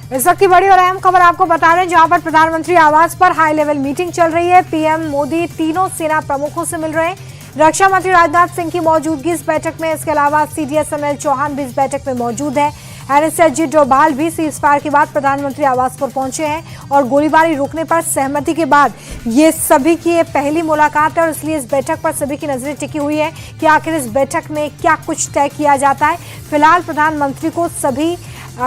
इस वक्त की बड़ी और अहम खबर आपको बता दें, जहां पर प्रधानमंत्री आवास पर हाई लेवल मीटिंग चल रही है। पीएम मोदी तीनों सेना प्रमुखों से मिल रहे हैं। रक्षा मंत्री राजनाथ सिंह की मौजूदगी इस बैठक में। इसके अलावा सीडीएस अनिल चौहान भी इस बैठक में मौजूद है। एनएसजी अजीत डोभाल भी सीजफायर के बाद प्रधानमंत्री आवास पर पहुंचे हैं और गोलीबारी रोकने पर सहमति के बाद ये सभी की ये पहली मुलाकात है और इसलिए इस बैठक पर सभी की नजरें टिकी हुई है कि आखिर इस बैठक में क्या कुछ तय किया जाता है। फिलहाल प्रधानमंत्री को सभी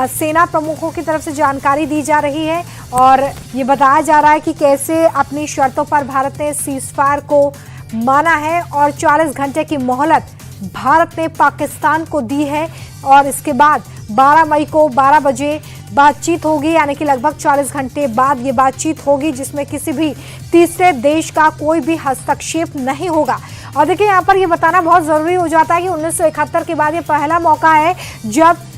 सेना प्रमुखों की तरफ से जानकारी दी जा रही है और ये बताया जा रहा है कि कैसे अपनी शर्तों पर भारत ने सीजफायर को माना है और 40 घंटे की मोहलत भारत ने पाकिस्तान को दी है और इसके बाद 12 मई को 12 बजे बातचीत होगी, यानी कि लगभग 40 घंटे बाद ये बातचीत होगी जिसमें किसी भी तीसरे देश का कोई भी हस्तक्षेप नहीं होगा। और देखिए यहाँ पर ये बताना बहुत जरूरी हो जाता है कि 1971 के बाद ये पहला मौका है जब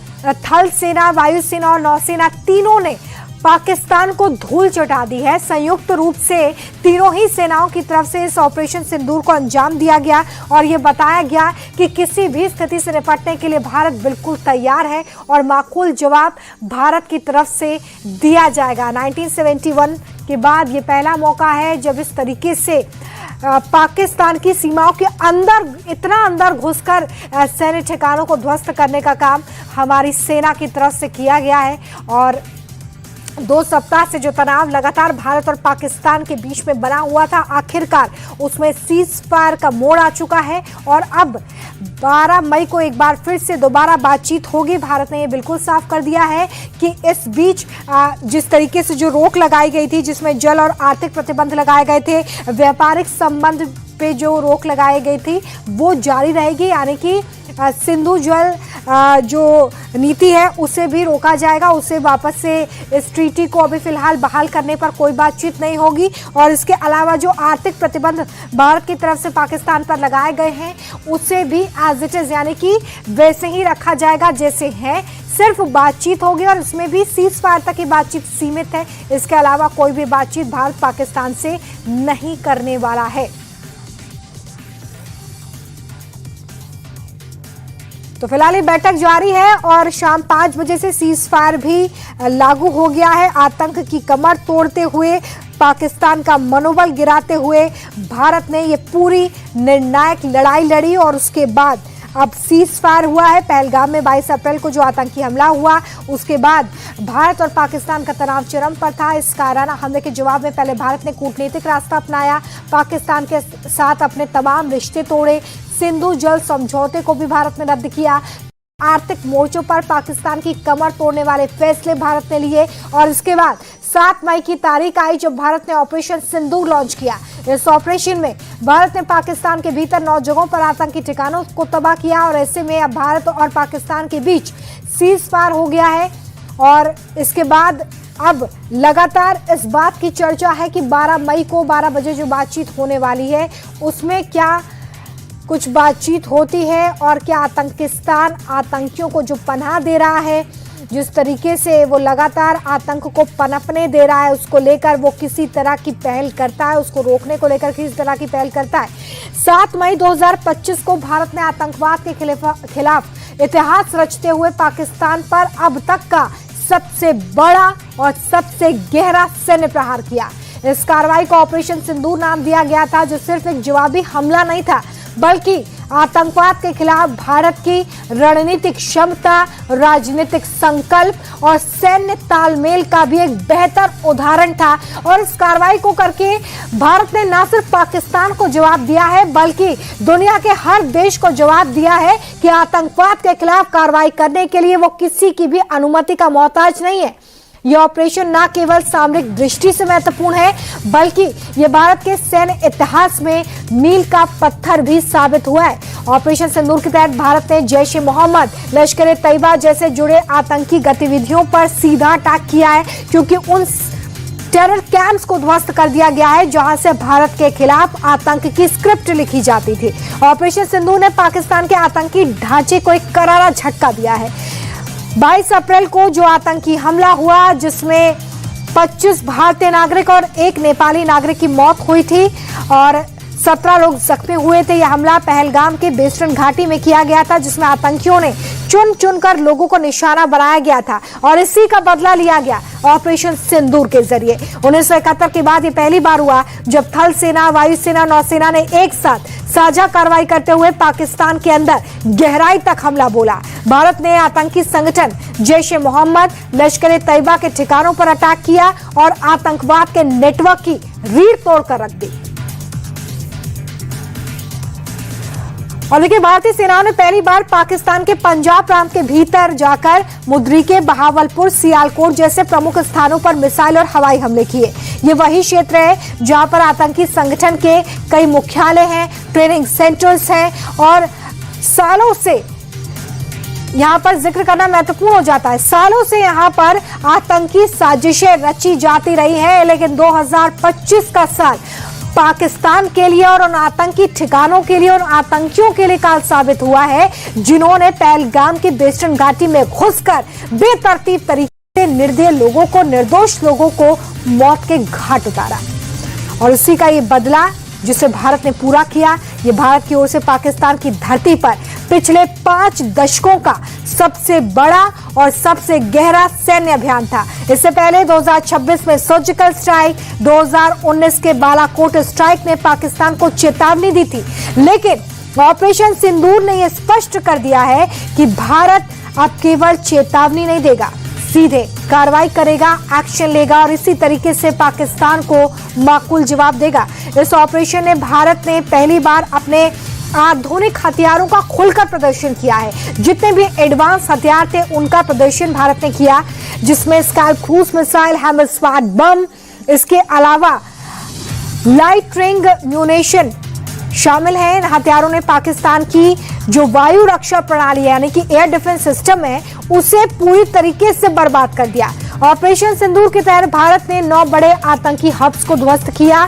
थल सेना, वायुसेना और नौसेना तीनों ने पाकिस्तान को धूल चटा दी है। संयुक्त रूप से तीनों ही सेनाओं की तरफ से इस ऑपरेशन सिंदूर को अंजाम दिया गया और ये बताया गया कि किसी भी स्थिति से निपटने के लिए भारत बिल्कुल तैयार है और माकूल जवाब भारत की तरफ से दिया जाएगा। 1971 के बाद ये पहला मौका है जब इस तरीके से पाकिस्तान की सीमाओं के अंदर, इतना अंदर घुसकर सैन्य ठिकानों को ध्वस्त करने का काम हमारी सेना की तरफ से किया गया है। और 2 सप्ताह से जो तनाव लगातार भारत और पाकिस्तान के बीच में बना हुआ था, आखिरकार उसमें सीज फायर का मोड़ आ चुका है और अब 12 मई को एक बार फिर से दोबारा बातचीत होगी। भारत ने ये बिल्कुल साफ कर दिया है कि इस बीच जिस तरीके से जो रोक लगाई गई थी, जिसमें जल और आर्थिक प्रतिबंध लगाए गए थे, व्यापारिक संबंध पे जो रोक लगाई गई थी वो जारी रहेगी, यानी कि सिंधु जल जो नीति है उसे भी रोका जाएगा। उसे वापस से इस ट्रीटी को अभी फिलहाल बहाल करने पर कोई बातचीत नहीं होगी और इसके अलावा जो आर्थिक प्रतिबंध भारत की तरफ से पाकिस्तान पर लगाए गए हैं उसे भी एज इट इज, यानी कि वैसे ही रखा जाएगा जैसे है। सिर्फ बातचीत होगी और इसमें भी सीज फायर तक की बातचीत सीमित है। इसके अलावा कोई भी बातचीत भारत पाकिस्तान से नहीं करने वाला है। तो फिलहाल ये बैठक जारी है और शाम 5 बजे से सीज फायर भी लागू हो गया है। आतंक की कमर तोड़ते हुए, पाकिस्तान का मनोबल गिराते हुए भारत ने ये पूरी निर्णायक लड़ाई लड़ी और उसके बाद अब सीज फायर हुआ है। पहलगाम में 22 अप्रैल को जो आतंकी हमला हुआ, उसके बाद भारत और पाकिस्तान का तनाव चरम पर था। इस कायराना हमले के जवाब में पहले भारत ने कूटनीतिक रास्ता अपनाया, पाकिस्तान के साथ अपने तमाम रिश्ते तोड़े, सिंधु जल समझौते को भी भारत ने रद्द किया। आर्थिक मोर्चों पर पाकिस्तान की कमर तोड़ने वाले फैसले भारत ने लिए और इसके बाद 7 मई की तारीख आई जब भारत ने ऑपरेशन सिंदूर लॉन्च किया। इस ऑपरेशन में भारत ने पाकिस्तान के भीतर 9 जगहों पर आतंकी ठिकानों को तबाह किया और ऐसे में अब भारत और पाकिस्तान के बीच सीज फायर हो गया है। और इसके बाद अब लगातार इस बात की चर्चा है कि 12 मई को 12 बजे जो बातचीत होने वाली है उसमें क्या कुछ बातचीत होती है और क्या आतंकिस्तान आतंकियों को जो पनाह दे रहा है, जिस तरीके से वो लगातार आतंक को पनपने दे रहा है, उसको लेकर वो किसी तरह की पहल करता है, उसको रोकने को लेकर किसी तरह की पहल करता है। 7 मई 2025 को भारत ने आतंकवाद के खिलाफ इतिहास रचते हुए पाकिस्तान पर अब तक का सबसे बड़ा और सबसे गहरा सैन्य प्रहार किया। इस कार्रवाई को ऑपरेशन सिंदूर नाम दिया गया था, जो सिर्फ एक जवाबी हमला नहीं था बल्कि आतंकवाद के खिलाफ भारत की रणनीतिक क्षमता, राजनीतिक संकल्प और सैन्य तालमेल का भी एक बेहतर उदाहरण था। और इस कार्रवाई को करके भारत ने न सिर्फ पाकिस्तान को जवाब दिया है बल्कि दुनिया के हर देश को जवाब दिया है कि आतंकवाद के खिलाफ कार्रवाई करने के लिए वो किसी की भी अनुमति का मोहताज नहीं है। यह ऑपरेशन न केवल सामरिक दृष्टि से महत्वपूर्ण है बल्कि यह भारत के सैन्य इतिहास में मील का पत्थर भी साबित हुआ है। ऑपरेशन सिंदूर के तहत भारत ने जैश ए मोहम्मद, लश्कर तैयबा जैसे जुड़े आतंकी गतिविधियों पर सीधा अटैक किया है, क्योंकि उन टेरर कैंप्स को ध्वस्त कर दिया गया है जहां से भारत के खिलाफ आतंक की स्क्रिप्ट लिखी जाती थी। ऑपरेशन सिंदूर ने पाकिस्तान के आतंकी ढांचे को एक करारा झटका दिया है। 22 अप्रैल को जो आतंकी हमला हुआ जिसमें 25 भारतीय नागरिक और 1 नेपाली नागरिक की मौत हुई थी और 17 लोग जख्मी हुए थे। यह हमला पहलगाम के बेस्टर्न घाटी में किया गया था, जिसमें आतंकियों ने चुन चुनकर लोगों को निशाना बनाया गया था और इसी का बदला लिया गया ऑपरेशन सिंदूर के जरिए। 1971 के बाद ये पहली बार हुआ जब थल सेना, वायुसेना, नौसेना ने एक साथ साझा कार्रवाई करते हुए पाकिस्तान के अंदर गहराई तक हमला बोला। भारत ने आतंकी संगठन जैश-ए-मोहम्मद, लश्कर-ए-तैयबा के ठिकानों पर अटैक किया और आतंकवाद के नेटवर्क की रीढ़ तोड़कर रख दी। और देखिए, भारतीय सेनाओं ने पहली बार पाकिस्तान के पंजाब प्रांत के भीतर जाकर मुद्रिके, बहावलपुर, सियालकोट जैसे प्रमुख स्थानों पर मिसाइल और हवाई हमले किए। ये वही क्षेत्र है जहां पर आतंकी संगठन के कई मुख्यालय हैं, ट्रेनिंग सेंटर्स हैं और सालों से यहां पर जिक्र करना महत्वपूर्ण हो जाता है। सालों से यहां पर आतंकी साजिशें रची जाती रही हैं, लेकिन 2025 का साल पाकिस्तान के लिए और उन आतंकी ठिकानों के लिए और आतंकियों के लिए काल साबित हुआ है, जिन्होंने पहलगाम की बेस्टर्न घाटी में घुसकर बेतरतीब तरीके से निर्दयी लोगों को, निर्दोष लोगों को मौत के घाट उतारा। और उसी का ये बदला जिसे भारत ने पूरा किया, ये भारत की ओर से पाकिस्तान की धरती पर पिछले 5 दशकों का सबसे बड़ा और सबसे गहरा सैन्य अभियान था। इससे पहले 2026 में सर्जिकल स्ट्राइक, 2019 के बालाकोट स्ट्राइक ने पाकिस्तान को चेतावनी दी थी, लेकिन ऑपरेशन सिंदूर ने यह स्पष्ट कर दिया है कि भारत अब केवल चेतावनी नहीं देगा, सीधे कार्रवाई करेगा, एक्शन लेगा और इसी तरीके से पाकिस्तान को माकूल जवाब देगा। इस ऑपरेशन में भारत ने पहली बार अपने आधुनिक हथियारों का खुलकर प्रदर्शन किया है। जितने भी एडवांस हथियार थे उनका प्रदर्शन भारत ने किया, जिसमें स्कैल्प क्रूज मिसाइल, हैमर स्वाट बम, इसके अलावा लाइट रिंग म्यूनेशन शामिल है। इन हथियारों ने पाकिस्तान की जो वायु रक्षा प्रणाली है, यानी कि एयर डिफेंस सिस्टम है, उसे पूरी तरीके से बर्बाद कर दिया। ऑपरेशन सिंदूर के तहत भारत ने 9 बड़े आतंकी हब्स को ध्वस्त किया।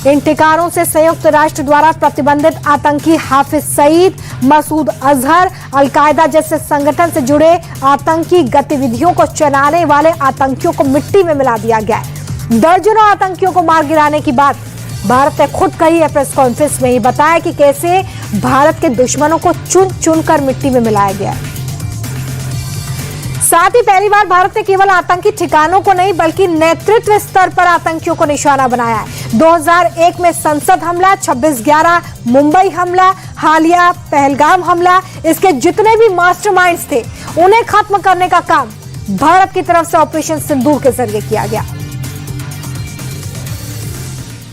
इन ठिकानों से संयुक्त राष्ट्र द्वारा प्रतिबंधित आतंकी हाफिज सईद, मसूद अजहर, अलकायदा जैसे संगठन से जुड़े आतंकी गतिविधियों को चलाने वाले आतंकियों को मिट्टी में मिला दिया गया। दर्जनों आतंकियों को मार गिराने की बात भारत ने खुद कही है। प्रेस कॉन्फ्रेंस में ही बताया कि कैसे भारत के दुश्मनों को चुन चुनकर मिट्टी में मिलाया गया। साथ ही पहली बार भारत ने केवल आतंकी ठिकानों को नहीं बल्कि नेतृत्व स्तर पर आतंकियों को निशाना बनाया है। 2001 में संसद हमला, 26/11 मुंबई हमला, हालिया पहलगाम हमला, इसके जितने भी मास्टरमाइंड्स थे उन्हें खत्म करने का काम भारत की तरफ से ऑपरेशन सिंदूर के जरिए किया गया।